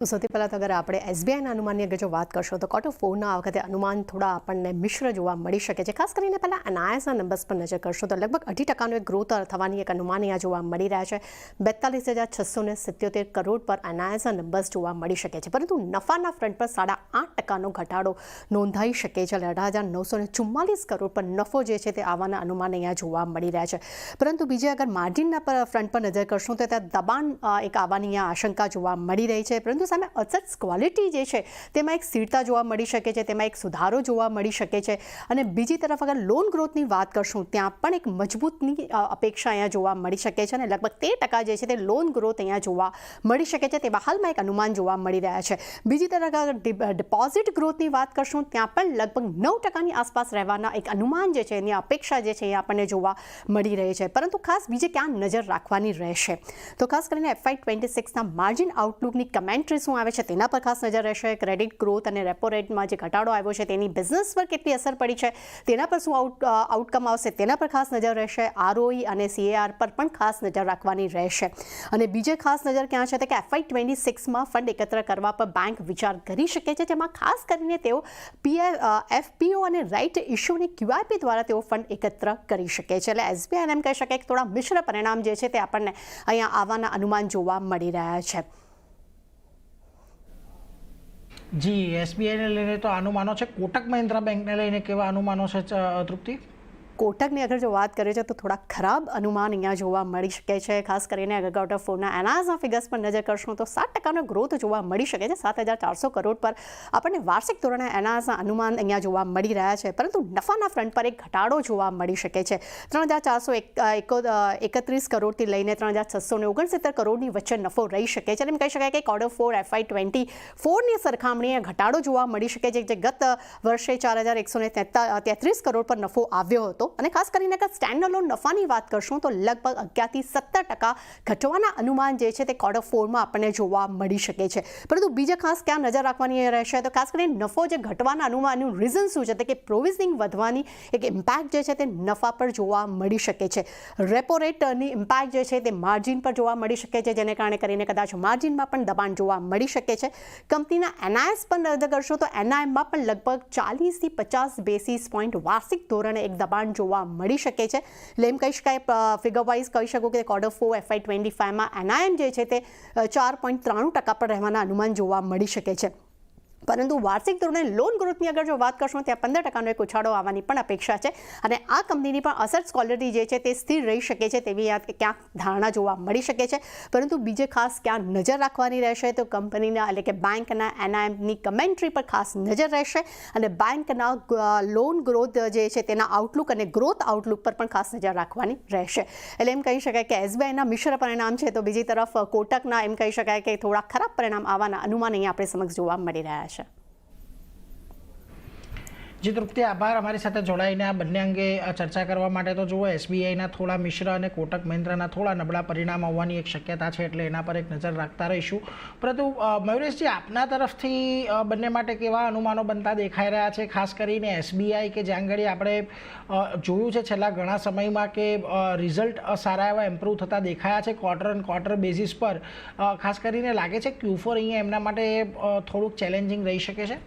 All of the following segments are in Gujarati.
તો સૌથી પહેલાં તો અગર આપણે એસબીઆઈના અનુમાનની અગર જો વાત કરશો તો ક્વાર્ટર ફોરના આ વખતે અનુમાન થોડા આપણને મિશ્ર જોવા મળી શકે છે. ખાસ કરીને પહેલાં એનઆઈએસના નંબર્સ પર નજર કરશો તો લગભગ 2.5% એક ગ્રોથ થવાની એક અનુમાન અહીંયા જોવા મળી રહ્યા છે. 42,677 કરોડ પર એનઆઈએસના નંબર્સ જોવા મળી શકે છે, પરંતુ નફાના ફ્રન્ટ પર 8.5% ઘટાડો નોંધાઈ શકે છે. 18,944 કરોડ પર નફો જે છે તે આવવાના અનુમાન અહીંયા જોવા મળી રહ્યા છે. પરંતુ બીજે અગર માર્જિનના ફ્રન્ટ પર નજર કરશો તો ત્યાં દબાણ એક આવવાની અહીંયા આશંકા જોવા મળી રહી છે. પરંતુ સામે અસેટ્સ ક્વોલિટી જે છે તેમાં એક સ્થિરતા જોવા મળી શકે છે, તેમાં એક સુધારો જોવા મળી શકે છે. અને બીજી તરફ અગર લોન ગ્રોથની વાત કરશું ત્યાં પણ એક મજબૂતની અપેક્ષા અહીંયા જોવા મળી શકે છે અને લગભગ 13% જે છે તે લોન ગ્રોથ અહીંયા જોવા મળી શકે છે. તેવા હાલમાં એક અનુમાન જોવા મળી રહ્યા છે. બીજી તરફ અગર ડિપોઝિટ ગ્રોથની વાત કરશું ત્યાં પણ લગભગ 9%ની આસપાસ રહેવાના એક અનુમાન જે છે એની અપેક્ષા જે છે એ આપણને જોવા મળી રહી છે. પરંતુ ખાસ બીજે ક્યાં નજર રાખવાની રહેશે તો ખાસ કરીને FY26ના માર્જિન આઉટલુકની કમેન્ટ્રી શું આવે છે તેના પર ખાસ નજર રહેશે. ક્રેડિટ ગ્રોથ અને રેપો રેટમાં જે ઘટાડો આવ્યો છે તેની બિઝનેસ પર કેટલી અસર પડી છે તેના પર શું આઉટકમ આવશે તેના પર ખાસ નજર રહેશે. ROE અને CAR પર પણ ખાસ નજર રાખવાની રહેશે. અને બીજે ખાસ નજર ક્યાં છે કે FY26માં ફંડ એકત્ર કરવા પર બેંક વિચાર કરી શકે છે, જેમાં ખાસ કરીને તેઓ FPO અને રાઇટ ઇશ્યુની QIP દ્વારા તેઓ ફંડ એકત્ર કરી શકે છે. એટલે SBI એમ કહી શકાય કે થોડા મિશ્ર પરિણામ જે છે તે આપણને અહીંયા આવવાના અનુમાન જોવા મળી રહ્યા છે. જી, એસબીઆઈને લઈને તો અનુમાનો છે. કોટક મહિન્દ્રા બેંકને લઈને કેવા અનુમાનો છે તૃપ્તિ? કોટકની અગર જો વાત કરીએ છીએ તો થોડા ખરાબ અનુમાન અહીંયા જોવા મળી શકે છે. ખાસ કરીને અગર ક્વાર્ટર ફોરના એનઆઈએસના ફિગર્સ પર નજર કરશું તો 7%નો ગ્રોથ જોવા મળી શકે છે. 7,400 કરોડ પર આપણને વાર્ષિક ધોરણે એનઆઈએસના અનુમાન અહીંયા જોવા મળી રહ્યા છે. પરંતુ નફાના ફ્રન્ટ પર એક ઘટાડો જોવા મળી શકે છે. 3,431 કરોડથી લઈને 3,669 કરોડની વચ્ચે નફો રહી શકે છે. એમ કહી શકાય કે ક્વાર્ટર ફોર FY24ની સરખામણીએ ઘટાડો જોવા મળી શકે છે, જે ગત વર્ષે 4,133 કરોડ પર નફો આવ્યો હતો. અને ખાસ કરીને સ્ટેન્ડ અલોન નફાની વાત કરશું તો લગભગ 11થી 17% ઘટવાના અનુમાન જે છે તે ક્વાર્ટર ફોરમાં આપણને જોવા મળી શકે છે. પરંતુ બીજા ખાસ ક્યાં નજર રાખવાની રહેશે તો ખાસ કરીને નફો જે ઘટવાના અનુમાનનું રીઝન શું છે કે પ્રોવિઝનિંગ વધવાની એક ઇમ્પેક્ટ જે છે તે નફા પર જોવા મળી શકે છે. રેપો રેટની ઇમ્પેક્ટ જે છે તે માર્જિન પર જોવા મળી શકે છે, જેને કારણે કરીને કદાચ માર્જિનમાં પણ દબાણ જોવા મળી શકે છે. કંપનીના એનઆઈએસ પર નજર કરશો તો એનઆઈએમમાં પણ લગભગ 40થી 50 બેસિસ પોઈન્ટ વાર્ષિક ધોરણે એક દબાણ જોવા મળી શકે છે. એટલે એમ કહી શકાય ફિગર વાઇઝ કહી શકું કે ક્વાર્ટર ફોર FY25માં એનઆઈએમ જે છે તે 4.93% પર રહેવાના અનુમાન જોવા મળી શકે છે. પરંતુ વાર્ષિક ધોરણે લોન ગ્રોથની અગર જો વાત કરશો ત્યાં 15%નો એક ઉછાળો આવવાની પણ અપેક્ષા છે. અને આ કંપનીની પણ અસેટ્સ ક્વોલિટી જે છે તે સ્થિર રહી શકે છે તેવી ક્યાંક ધારણા જોવા મળી શકે છે. પરંતુ બીજે ખાસ ક્યાં નજર રાખવાની રહેશે તો કંપનીના એટલે કે બેંકના એનઆઈએમની કમેન્ટ્રી પર ખાસ નજર રહેશે. અને બેંકના લોન ગ્રોથ જે છે તેના આઉટલુક અને ગ્રોથ આઉટલુક પર પણ ખાસ નજર રાખવાની રહેશે. એટલે એમ કહી શકાય કે એસબીઆઈના મિશ્ર પરિણામ છે, તો બીજી તરફ કોટકના એમ કહી શકાય કે થોડા ખરાબ પરિણામ આવવાના અનુમાન અહીંયા આપણે સમક્ષ જોવા મળી રહ્યા છે. જી તૃપ્તિ, આભાર અમારી સાથે જોડાઈને આ બંને અંગે ચર્ચા કરવા માટે. તો જુઓ, એસબીઆઈના થોડા મિશ્ર અને કોટક મહિન્દ્રાના થોડા નબળા પરિણામ આવવાની એક શક્યતા છે, એટલે એના પર એક નજર રાખતા રહીશું. પરંતુ મયુરેશજી, આપના તરફથી બંને માટે કેવા અનુમાનો બનતા દેખાઈ રહ્યા છે? ખાસ કરીને એસબીઆઈ કે જ્યાં આગળ આપણે જોયું છે છેલ્લા ઘણા સમયમાં કે રિઝલ્ટ સારા એવા ઇમ્પ્રૂવ થતા દેખાયા છે ક્વાર્ટર બેઝિસ પર. ખાસ કરીને લાગે છે Q4 અહીંયા એમના માટે થોડુંક ચેલેન્જિંગ રહી શકે છે.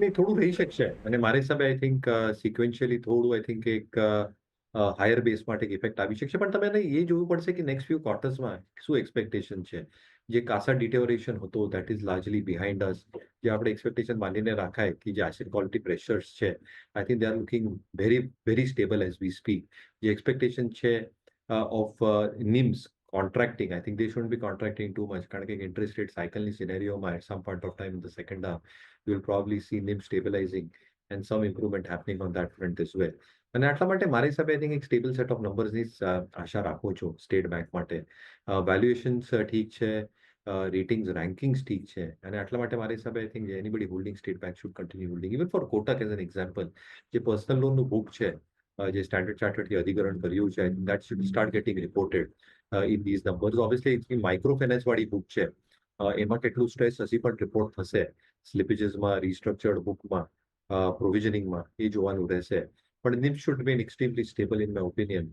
નહીં, થોડું રહી શકશે. અને મારા હિસાબે આઈ થિંક સિક્વેન્શિયલી થોડું આઈ થિંક એક હાયર બેઝ માટે એક ઇફેક્ટ આવી શકશે. પણ તમે એ જોવું પડશે કે નેક્સ્ટ ફ્યુ ક્વાર્ટર્સમાં શું એક્સપેક્ટેશન છે. જે કાસા ડિટેરોરેશન હતો દેટ ઇઝ લાર્જલી બિહાઇન્ડ અસ. જે આપણે એક્સપેક્ટેશન માનીને રાખાય કે જે એસેટ ક્વોલિટી પ્રેશર્સ છે, I think they are looking very very stable as V speak. જે એક્સપેક્ટેશન છે of નિમ્સ contracting, I think they shouldn't be contracting too much. કારણ કે ઇન્ટરેસ્ટ રેટ સાયકલની સિનેરિયોમાં at some point of time in the second half, you will probably see NIM stabilizing and some improvement happening on that front as well. અને આટલા માટે મારા હિસાબે આઈ થિંક એક સ્ટેબલ સેટ ઓફ નંબર્સની આશા રાખું છું સ્ટેટ બેંક માટે. વેલ્યુએશન્સ ઠીક છે, રેટિંગ્સ રેન્કિંગ્સ ઠીક છે. અને આટલા માટે મારા હિસાબે I think anybody holding state bank should continue holding. Even four Kotak as an example, જે પર્સનલ લોનનું બુક છે, જે સ્ટાન્ડર્ડ ચાર્ટર્ડથી અધિકરણ કર્યું છે, that should start getting reported in these numbers. Obviously, micro finance વાળી બુક છે, એમાં કેટલું સ્ટ્રેસ હજી પણ રિપોર્ટ થશે સ્લિપેજીસમાં, રીસ્ટ્રક્ચર્ડ બુકમાં, પ્રોવિઝનિંગમાં, એ જોવાનું રહેશે. પણ NIM should remain extremely stable in my opinion.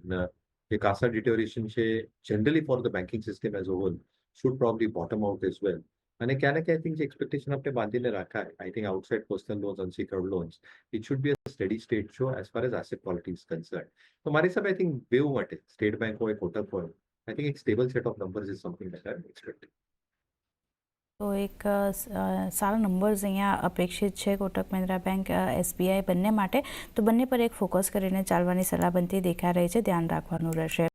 જે કાસા ડિટોરેશન છે generally for the banking system as a whole should probably bottom out as well. અને ક્યાં ને ક્યાં આઈ થિંક જે એક્સપેક્ટેશન આપણે બાંધીને રાખાય, I think outside personal loans, unsecured loans, it should be a steady state show as far as asset quality is concern. તો મારી હિસાબે આઈ થિંક બેઉ માટે સ્ટેટ બેંક હોય, કોટક હોય, આઈ થિંક એક stable set of numbers is something that I am expecting. તો એક સારા નંબર્સ અહીંયા અપેક્ષિત છે કોટક મહિન્દ્રા બેંક, SBI બંને માટે. તો બંને પર એક ફોકસ કરીને ચાલવાની સલાહ બનતી દેખાઈ રહી છે, ધ્યાન રાખવાનું રહેશે.